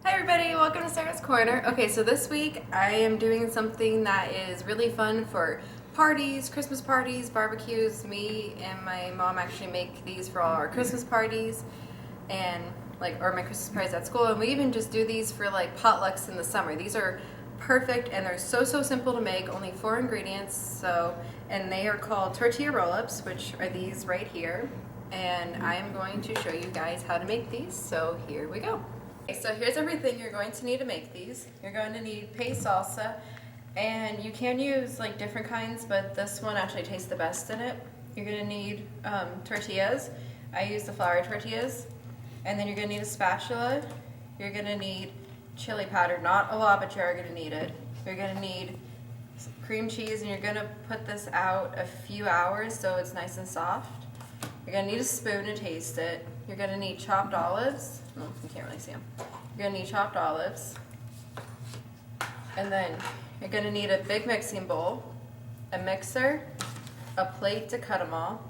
Hi everybody, welcome to Sarah's Corner. Okay, so this week I am doing something that is really fun for parties, Christmas parties, barbecues. Me and my mom actually make these for all our Christmas parties and or my Christmas parties at school, and we even just do these for like potlucks in the summer. These are perfect and they're so simple to make, only 4 ingredients. And they are called Tortilla Rollups, which are these right here. And I am going to show you guys how to make these, so here we go. Okay, so here's everything you're going to need to make these. You're going to need paste salsa, and you can use like different kinds, but this one actually tastes the best in it. You're going to need tortillas. I use the flour tortillas. And then you're going to need a spatula. You're going to need chili powder, not a lot, but you are going to need it. You're going to need cream cheese, and you're going to put this out a few hours so it's nice and soft. You're going to need a spoon to taste it. You're going to need chopped olives. Oh, you can't really see them. You're going to need chopped olives. And then you're going to need a big mixing bowl, a mixer, a plate to cut them all.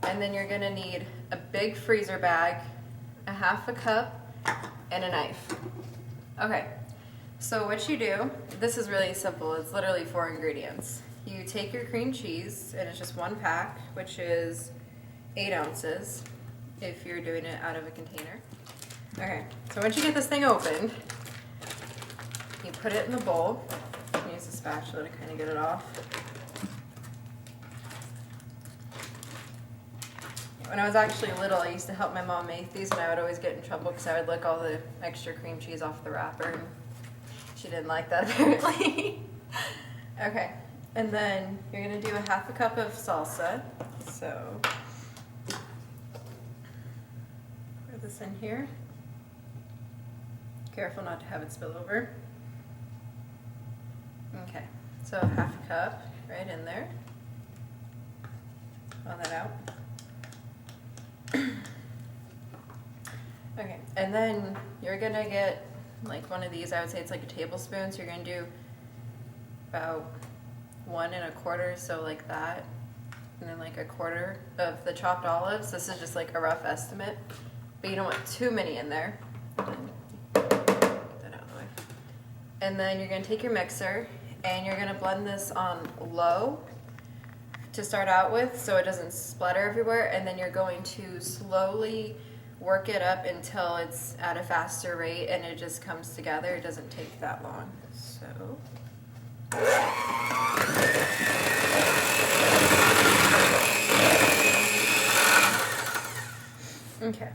And then you're going to need a big freezer bag, a half a cup, and a knife. Okay, so what you do, this is really simple. It's literally 4 ingredients. You take your cream cheese, and it's just 1 pack, which is 8 ounces if you're doing it out of a container. Okay, so once you get this thing opened, you put it in the bowl. Use a spatula to kind of get it off. When I was actually little, I used to help my mom make these, and I would always get in trouble because I would lick all the extra cream cheese off the wrapper, and she didn't like that apparently. Okay, and then you're going to do a half a cup of salsa. So, put this in here. Careful not to have it spill over. Okay, so half a cup right in there. Draw that out. Okay, and then you're gonna get like one of these. I would say it's like a tablespoon, so you're gonna do about 1 1/4, so like that, and then like 1/4 of the chopped olives. This is just like a rough estimate, but you don't want too many in there. Get that out of the way. And then you're gonna take your mixer and you're gonna blend this on low to start out with so it doesn't splatter everywhere, and then you're going to slowly work it up until it's at a faster rate and it just comes together. It doesn't take that long. So okay,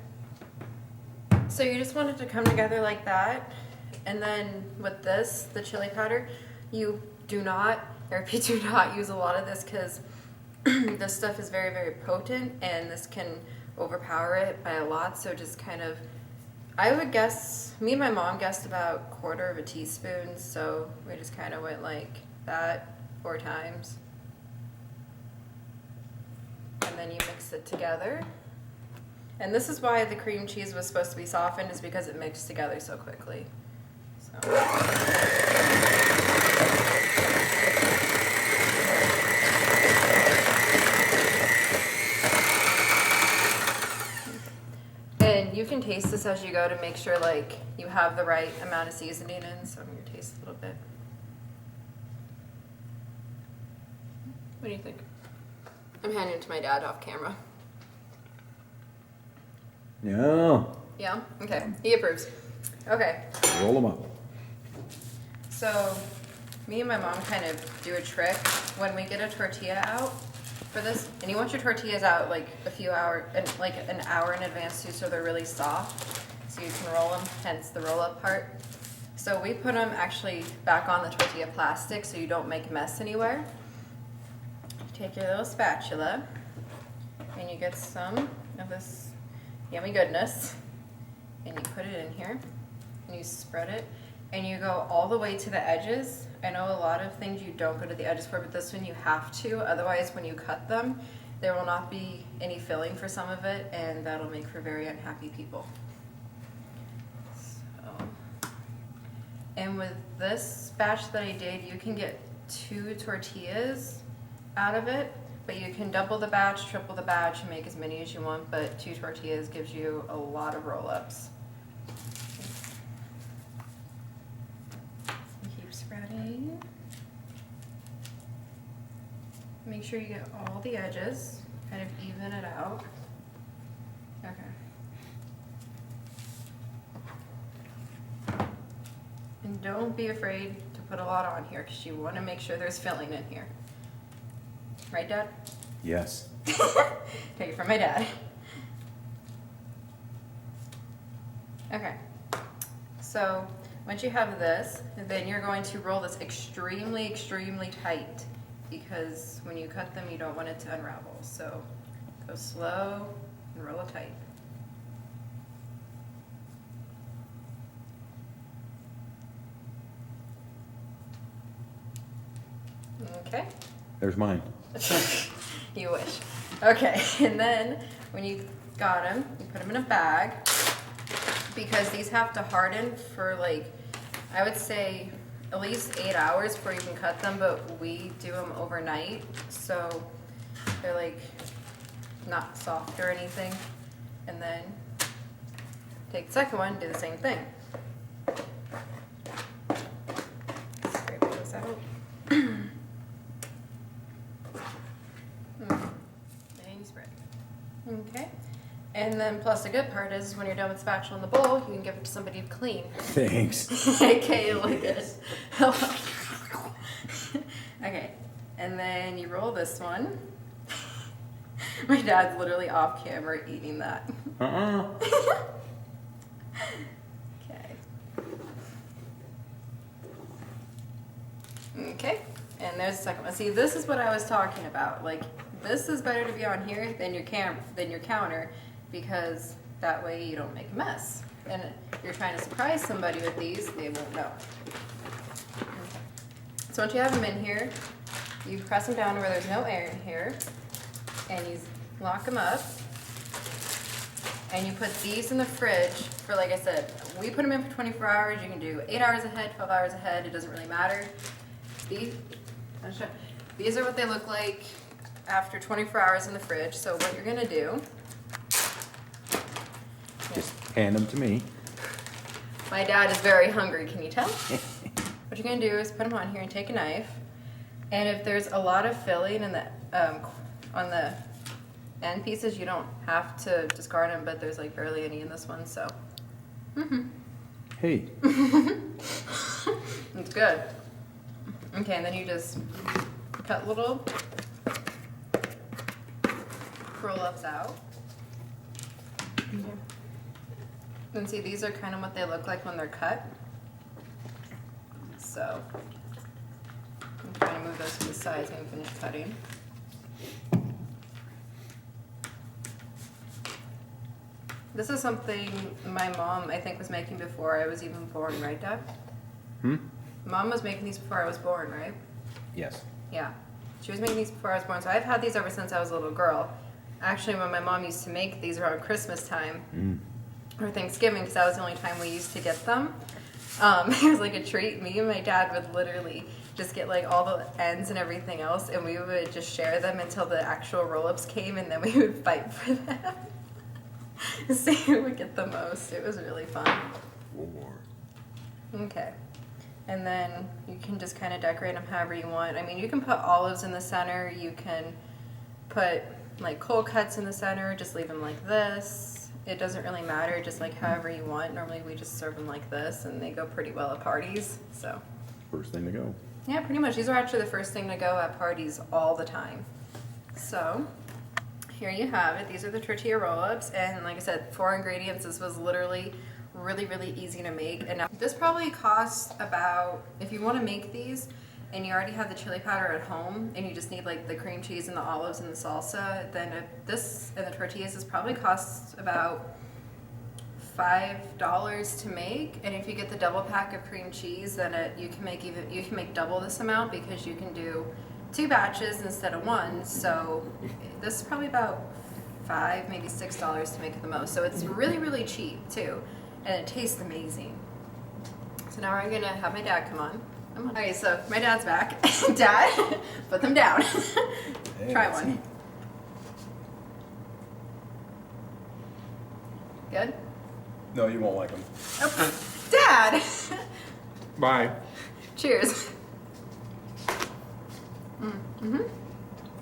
so you just want it to come together like that. And then with this, the chili powder, you do not, I repeat, do not use a lot of this because this stuff is very potent, and this can overpower it by a lot. So just kind of, I would guess, me and my mom guessed about 1/4 teaspoon, so we just kind of went like that 4 times. And then you mix it together. And this is why the cream cheese was supposed to be softened, is because it mixed together so quickly. So. You can taste this as you go to make sure like you have the right amount of seasoning in. So I'm going to taste a little bit. What do you think? I'm handing it to my dad off camera. Yeah. Yeah? Okay. He approves. Okay. Roll them up. So me and my mom kind of do a trick when we get a tortilla out for this, and you want your tortillas out like a few hours, like an hour in advance too, so they're really soft, so you can roll them, hence the roll up part. So we put them actually back on the tortilla plastic so you don't make a mess anywhere. You take your little spatula and you get some of this yummy goodness, and you put it in here and you spread it and you go all the way to the edges. I know a lot of things you don't go to the edges for, but this one you have to. Otherwise, when you cut them, there will not be any filling for some of it, and that'll make for very unhappy people. So, and with this batch that I did, you can get 2 tortillas out of it, But you can double the batch, triple the batch, and make as many as you want, but 2 tortillas gives you a lot of roll-ups. Keep spreading. Make sure you get all the edges, kind of even it out. Okay. And don't be afraid to put a lot on here because you want to make sure there's filling in here. Right, Dad? Yes. Take it from my dad. Okay. So once you have this, then you're going to roll this extremely, extremely tight because when you cut them, you don't want it to unravel. So go slow and roll it tight. Okay. There's mine. You wish. Okay, and then when you got them, you put them in a bag because these have to harden for like, I would say at least 8 hours before you can cut them, but we do them overnight, so they're like not soft or anything. And then take the second one, do the same thing. Scrape those out. And you spread. Okay. And then plus the good part is when you're done with spatula in the bowl, you can give it to somebody to clean. Thanks. Okay, look at it. Okay. And then you roll this one. My dad's literally off camera eating that. Okay. Okay. And there's the second one. See, this is what I was talking about. Like, this is better to be on here than your counter because that way you don't make a mess. And if you're trying to surprise somebody with these, they won't know. Okay. So once you have them in here, you press them down where there's no air in here, and you lock them up. And you put these in the fridge for, like I said, we put them in for 24 hours. You can do 8 hours ahead, 12 hours ahead. It doesn't really matter. These are what they look like after 24 hours in the fridge. So what you're gonna do, Just hand them to me. my dad is very hungry, can you tell? What you're gonna do is put them on here and take a knife. And if there's a lot of filling in the on the end pieces, you don't have to discard them, but there's like barely any in this one, so. Hey. It's good. Okay, and then you just cut little roll-ups out. And see, these are kind of what they look like when they're cut. So, I'm trying to move those to the sides when we finish cutting. This is something my mom, I think, was making before I was even born, right, Dad? Mom was making these before I was born, right? Yes. Yeah. She was making these before I was born, so I've had these ever since I was a little girl. Actually, when my mom used to make these around Christmas time or Thanksgiving, because that was the only time we used to get them, it was like a treat. Me and my dad would literally just get like all the ends and everything else, and we would just share them until the actual roll-ups came, and then we would fight for them. See who would get the most. It was really fun. Okay. And then you can just kind of decorate them however you want. I mean, you can put olives in the center. You can put like cold cuts in the center. Just leave them like this. It doesn't really matter, just like however you want. Normally we just serve them like this, and they go pretty well at parties. So. First thing to go. Yeah, pretty much. These are actually the first thing to go at parties all the time. So. Here you have it. These are the tortilla roll-ups, and like I said, 4 ingredients. This was literally really, really easy to make. And now, this probably costs about, if you want to make these and you already have the chili powder at home and you just need like the cream cheese and the olives and the salsa, then this and the tortillas, this probably costs about $5 to make. And if you get the double pack of cream cheese, then you can make double this amount because you can do 2 batches instead of 1, so this is probably about $5, maybe $6 to make it the most. So it's really, really cheap too, and it tastes amazing. So now we're gonna have my dad come on. Come on. Okay, so my dad's back. Dad, put them down. Try let's one. see. Good? No, you won't like them. Oh, Dad! Bye. Cheers. Mm-hmm.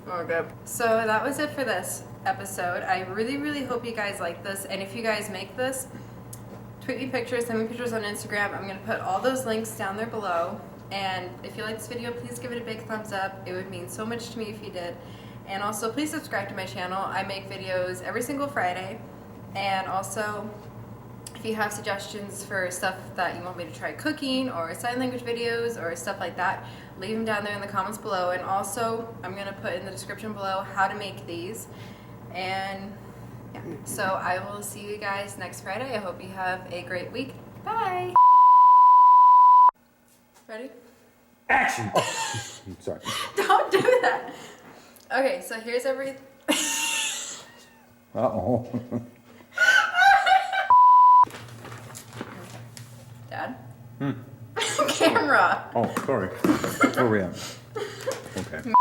Oh, good. So that was it for this episode. I really, really hope you guys like this. And if you guys make this, tweet me pictures, send me pictures on Instagram. I'm going to put all those links down there below. And if you like this video, please give it a big thumbs up. It would mean so much to me if you did. And also, please subscribe to my channel. I make videos every single Friday. And also, if you have suggestions for stuff that you want me to try cooking or sign language videos or stuff like that, leave them down there in the comments below. And also, I'm going to put in the description below how to make these. And yeah, so I will see you guys next Friday. I hope you have a great week. Bye. Ready? Action! I'm sorry. Don't do that. Okay, so here's every... Uh-oh. Dad? Camera. Oh, sorry. Where are we at? Okay.